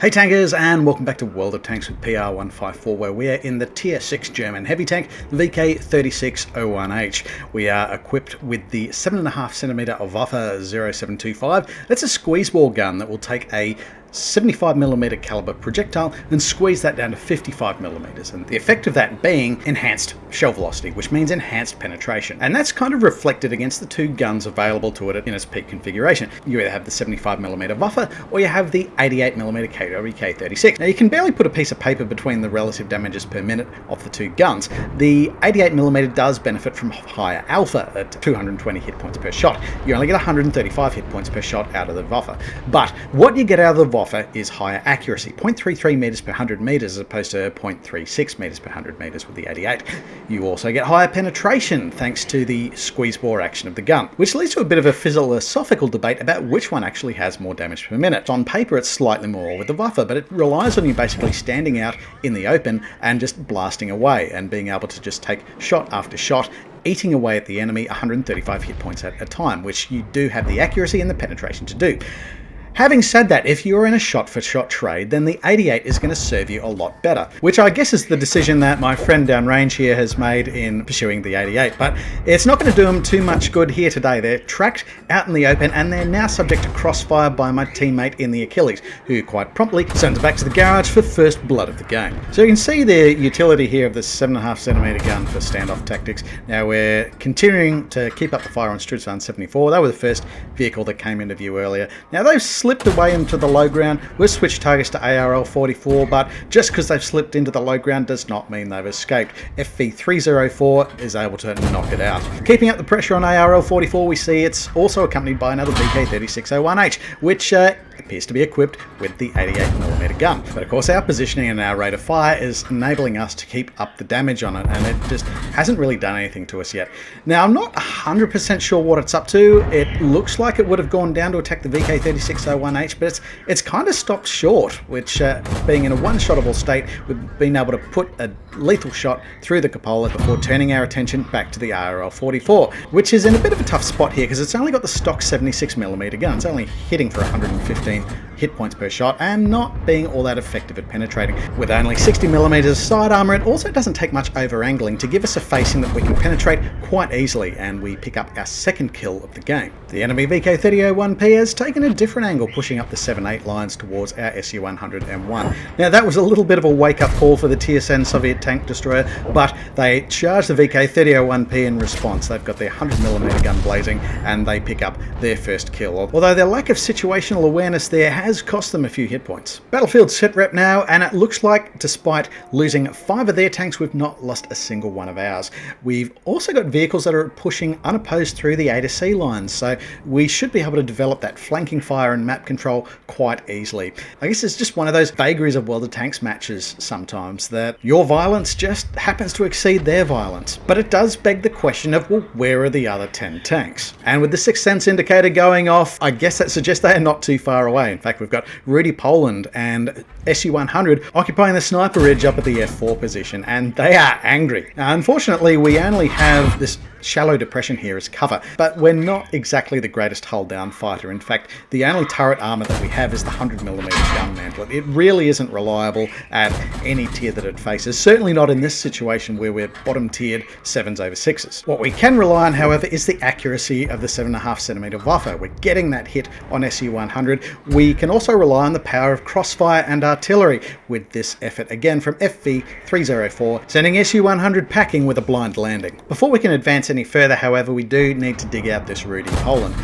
Hey tankers, and welcome back to World of Tanks with PR154, where we are in the Tier 6 German heavy tank, the VK3601H. We are equipped with the 7.5cm Waffe 0725. That's a squeeze bore gun that will take a 75mm caliber projectile and squeeze that down to 55mm, and the effect of that being enhanced shell velocity, which means enhanced penetration. And that's kind of reflected against the two guns available to it in its peak configuration. You either have the 75mm Waffe or you have the 88mm KW-K36. Now you can barely put a piece of paper between the relative damages per minute of the two guns. The 88mm does benefit from higher alpha at 220 hit points per shot. You only get 135 hit points per shot out of the Waffe. But what you get out of the Waffe is higher accuracy, 0.33 meters per 100 meters as opposed to 0.36 meters per 100 meters with the 88. You also get higher penetration thanks to the squeeze bore action of the gun, which leads to a bit of a philosophical debate about which one actually has more damage per minute. On paper it's slightly more with the Waffe, but it relies on you basically standing out in the open and just blasting away and being able to just take shot after shot, eating away at the enemy 135 hit points at a time, which you do have the accuracy and the penetration to do. Having said that, if you're in a shot-for-shot trade, then the 88 is going to serve you a lot better, which I guess is the decision that my friend downrange here has made in pursuing the 88, but it's not going to do them too much good here today. They're tracked out in the open, and they're now subject to crossfire by my teammate in the Achilles, who quite promptly sends back to the garage for first blood of the game. So you can see the utility here of the 7.5cm gun for standoff tactics. Now we're continuing to keep up the fire on Strutzahn 74. They were the first vehicle that came into view earlier. Now they've slipped away into the low ground. We've switched targets to ARL 44, but just because they've slipped into the low ground does not mean they've escaped. FV304 is able to knock it out. Keeping up the pressure on ARL 44, we see it's also accompanied by another VK3601H, which appears to be equipped with the 88mm gun. But of course our positioning and our rate of fire is enabling us to keep up the damage on it, and it just hasn't really done anything to us yet. Now I'm not 100% sure what it's up to. It looks like it would have gone down to attack the VK3601H, but it's kind of stopped short, which being in a one-shottable state, we've been able to put a lethal shot through the cupola before turning our attention back to the ARL 44, which is in a bit of a tough spot here because it's only got the stock 76mm gun. It's only hitting for 115 hit points per shot and not being all that effective at penetrating. With only 60mm side armor, it also doesn't take much over angling to give us a facing that we can penetrate quite easily, and we pick up our second kill of the game. The enemy VK3001P has taken a different angle, pushing up the 7-8 lines towards our SU-100M1. Now that was a little bit of a wake-up call for the TSN Soviet tank destroyer, but they charged the VK3001P in response. They've got their 100mm gun blazing and they pick up their first kill, although their lack of situational awareness there has cost them a few hit points. Battlefield sit rep now, and it looks like despite losing 5 of their tanks, we've not lost a single one of ours. We've also got vehicles that are pushing unopposed through the A to C lines, so we should be able to develop that flanking fire and map control quite easily. I guess it's just one of those vagaries of World of Tanks matches sometimes, that your violence just happens to exceed their violence. But it does beg the question of, well, where are the other 10 tanks? And with the 6th sense indicator going off, I guess that suggests they are not too far away. In fact, we've got Rudy Poland and SU-100 occupying the sniper ridge up at the F4 position, and they are angry. Now, unfortunately, we only have this shallow depression here as cover, but we're not exactly the greatest hull down fighter. In fact, the only turret armor that we have is the 100mm gun mantle. It really isn't reliable at any tier that it faces, certainly not in this situation where we're bottom tiered 7s over 6s. What we can rely on, however, is the accuracy of the 7.5cm Waffe. We're getting that hit on SU-100. We can also rely on the power of crossfire and artillery with this effort, again from FV304, sending SU-100 packing with a blind landing. Before we can advance any further, however, we do need to dig out this Rudy Poland.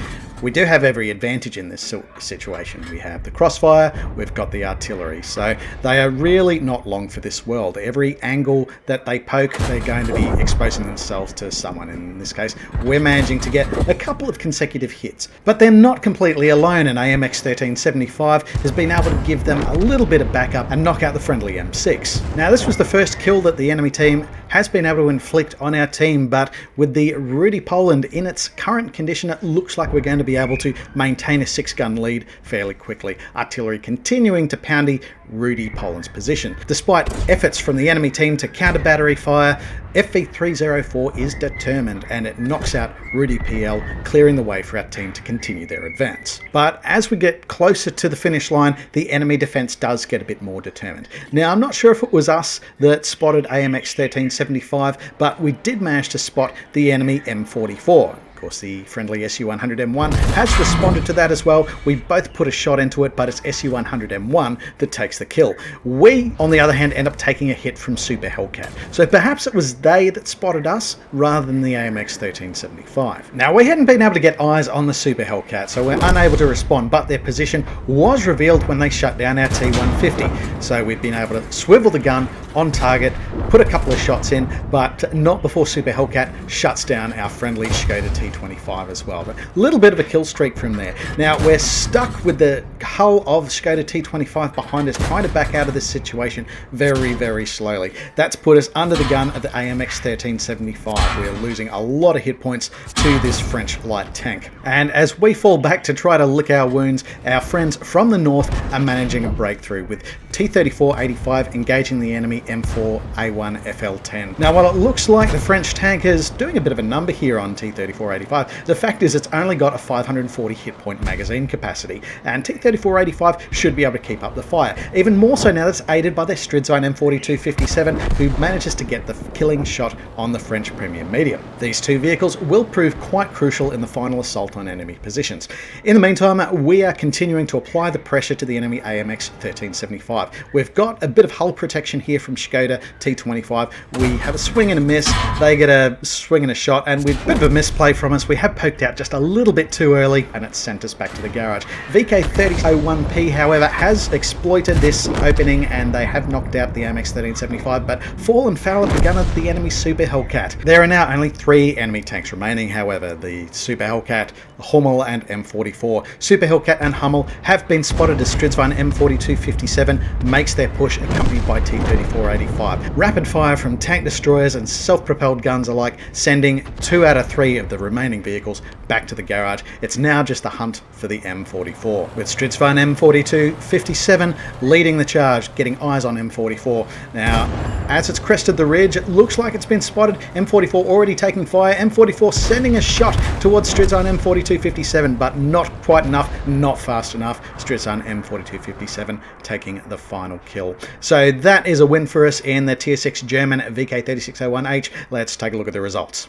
We do have every advantage in this situation. We have the crossfire, we've got the artillery, so they are really not long for this world. Every angle that they poke, they're going to be exposing themselves to someone. In this case, we're managing to get a couple of consecutive hits, but they're not completely alone, and AMX 1375 has been able to give them a little bit of backup and knock out the friendly M6. Now, this was the first kill that the enemy team has been able to inflict on our team, but with the Rudy Poland in its current condition, it looks like we're going to be able to maintain a 6-gun lead fairly quickly. Artillery continuing to poundy Rudy Poland's position. Despite efforts from the enemy team to counter battery fire, FV304 is determined and it knocks out Rudy PL, clearing the way for our team to continue their advance. But as we get closer to the finish line, the enemy defense does get a bit more determined. Now, I'm not sure if it was us that spotted AMX 1375, but we did manage to spot the enemy M44. Of course, the friendly SU-100M1 has responded to that as well. We both put a shot into it, but it's SU-100M1 that takes the kill. We, on the other hand, end up taking a hit from Super Hellcat. So perhaps it was they that spotted us rather than the AMX 1375. Now, we hadn't been able to get eyes on the Super Hellcat, so we're unable to respond, but their position was revealed when they shut down our T-150. So we've been able to swivel the gun on target, put a couple of shots in, but not before Super Hellcat shuts down our friendly Skoda T25 as well. But a little bit of a kill streak from there. Now we're stuck with the hull of Skoda T25 behind us, trying to back out of this situation very, very slowly. That's put us under the gun of the AMX 1375. We're losing a lot of hit points to this French light tank. And as we fall back to try to lick our wounds, our friends from the north are managing a breakthrough with T-34-85 engaging the enemy M4A1 FL10. Now, while it looks like the French tank is doing a bit of a number here on T-34-85, the fact is it's only got a 540 hit point magazine capacity, and T-34-85 should be able to keep up the fire. Even more so now that's aided by their Stridzine M42-57, who manages to get the killing shot on the French premium medium. These two vehicles will prove quite crucial in the final assault on enemy positions. In the meantime, we are continuing to apply the pressure to the enemy AMX 1375. We've got a bit of hull protection here from Skoda T25. We have a swing and a miss. They get a swing and a shot, and with a bit of a misplay from us, we have poked out just a little bit too early, and it's sent us back to the garage. VK3001P, however, has exploited this opening, and they have knocked out the AMX 1375, but fallen foul of the gun of the enemy Super Hellcat. There are now only 3 enemy tanks remaining, however, the Super Hellcat, Hummel, and M44. Super Hellcat and Hummel have been spotted as Stridzine M42-57 makes their push, accompanied by T-34-85. Rapid fire from tank destroyers and self-propelled guns alike, sending 2 out of 3 of the remaining vehicles back to the garage. It's now just a hunt for the M44, with Stridzine M42-57 leading the charge, getting eyes on M44. Now, as it's crested the ridge, it looks like it's been spotted. M44 already taking fire. M44 sending a shot towards Stridzine M42-57, but not quite enough, not fast enough. Stridzine M42-57 taking the final kill. So that is a win for us in the Tier 6 German VK3601H. Let's take a look at the results.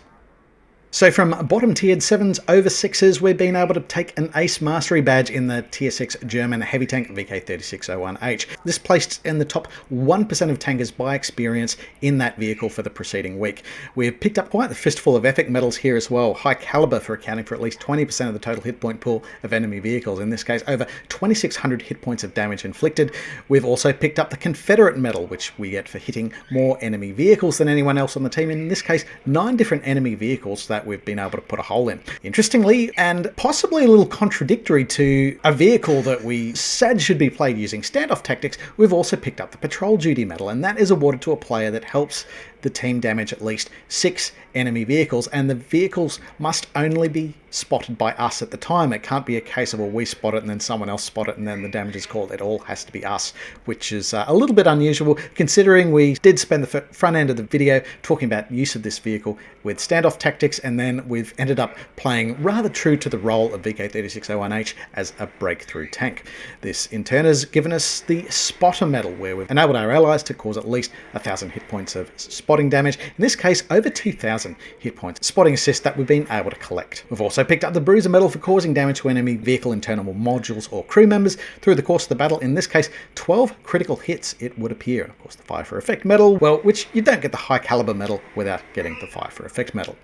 So from bottom tiered 7s over 6s, we've been able to take an Ace Mastery badge in the Tier 6 German heavy tank VK3601H. This placed in the top 1% of tankers by experience in that vehicle for the preceding week. We've picked up quite the fistful of epic medals here as well. High caliber for accounting for at least 20% of the total hit point pool of enemy vehicles. In this case, over 2,600 hit points of damage inflicted. We've also picked up the Confederate medal, which we get for hitting more enemy vehicles than anyone else on the team. In this case, 9 different enemy vehicles that we've been able to put a hole in. Interestingly, and possibly a little contradictory to a vehicle that we said should be played using standoff tactics, we've also picked up the Patrol Duty medal, and that is awarded to a player that helps the team damage at least 6 enemy vehicles, and the vehicles must only be spotted by us at the time. It can't be a case of, well, we spot it and then someone else spot it and then the damage is called. It all has to be us, which is a little bit unusual considering we did spend the front end of the video talking about use of this vehicle with standoff tactics, and then we've ended up playing rather true to the role of VK3601H as a breakthrough tank. This in turn has given us the Spotter medal, where we've enabled our allies to cause at least 1,000 hit points of spotting damage. In this case, over 2,000 hit points spotting assist that we've been able to collect. We've also picked up the Bruiser medal for causing damage to enemy vehicle internal modules or crew members through the course of the battle. In this case, 12 critical hits, it would appear. Of course, the Fire for Effect medal, well, which you don't get the high caliber medal without getting the Fire for Effect medal.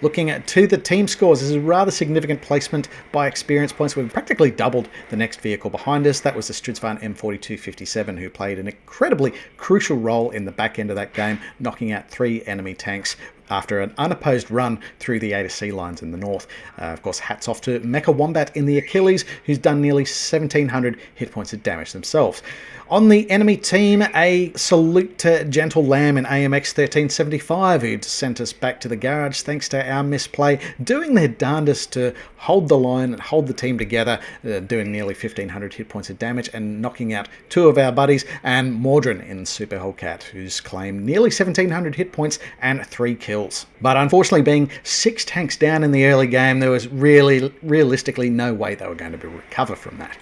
Looking at the team scores, this is a rather significant placement by experience points. We've practically doubled the next vehicle behind us. That was the Stridzine M42-57, who played an incredibly crucial role in the back end of that game, knocking out 3 enemy tanks, after an unopposed run through the A to C lines in the north. Of course, hats off to Mecha Wombat in the Achilles, who's done nearly 1,700 hit points of damage themselves. On the enemy team, a salute to Gentle Lamb in AMX 1375, who'd sent us back to the garage thanks to our misplay, doing their darndest to hold the line and hold the team together, doing nearly 1,500 hit points of damage and knocking out two of our buddies, and Mordrin in Super Hellcat, who's claimed nearly 1,700 hit points and 3 kills. But unfortunately, being 6 tanks down in the early game, there was realistically no way they were going to recover from that.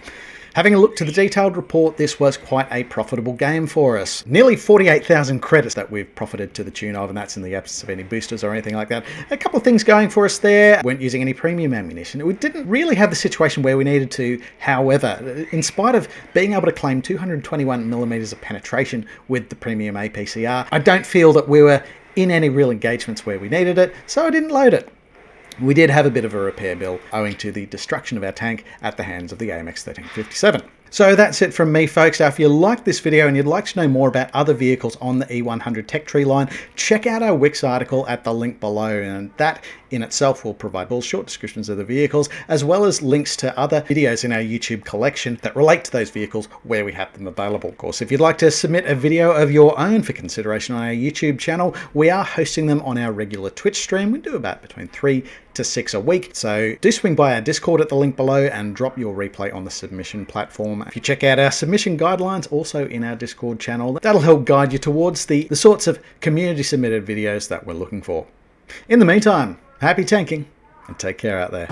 Having a look to the detailed report, this was quite a profitable game for us. Nearly 48,000 credits that we've profited to the tune of, and that's in the absence of any boosters or anything like that. A couple of things going for us there. We weren't using any premium ammunition. We didn't really have the situation where we needed to. However, in spite of being able to claim 221mm of penetration with the premium APCR, I don't feel that we were in any real engagements where we needed it, so I didn't load it. We did have a bit of a repair bill owing to the destruction of our tank at the hands of the AMX 1357. So that's it from me, folks. Now, if you liked this video and you'd like to know more about other vehicles on the E100 Tech Tree line, check out our Wix article at the link below, and that in itself will provide full short descriptions of the vehicles, as well as links to other videos in our YouTube collection that relate to those vehicles where we have them available. Of course, if you'd like to submit a video of your own for consideration on our YouTube channel, we are hosting them on our regular Twitch stream. We do about between 3 to 6 a week, so do swing by our Discord at the link below and drop your replay on the submission platform. If you check out our submission guidelines also in our Discord channel, that'll help guide you towards the sorts of community submitted videos that we're looking for. In the meantime, happy tanking and take care out there.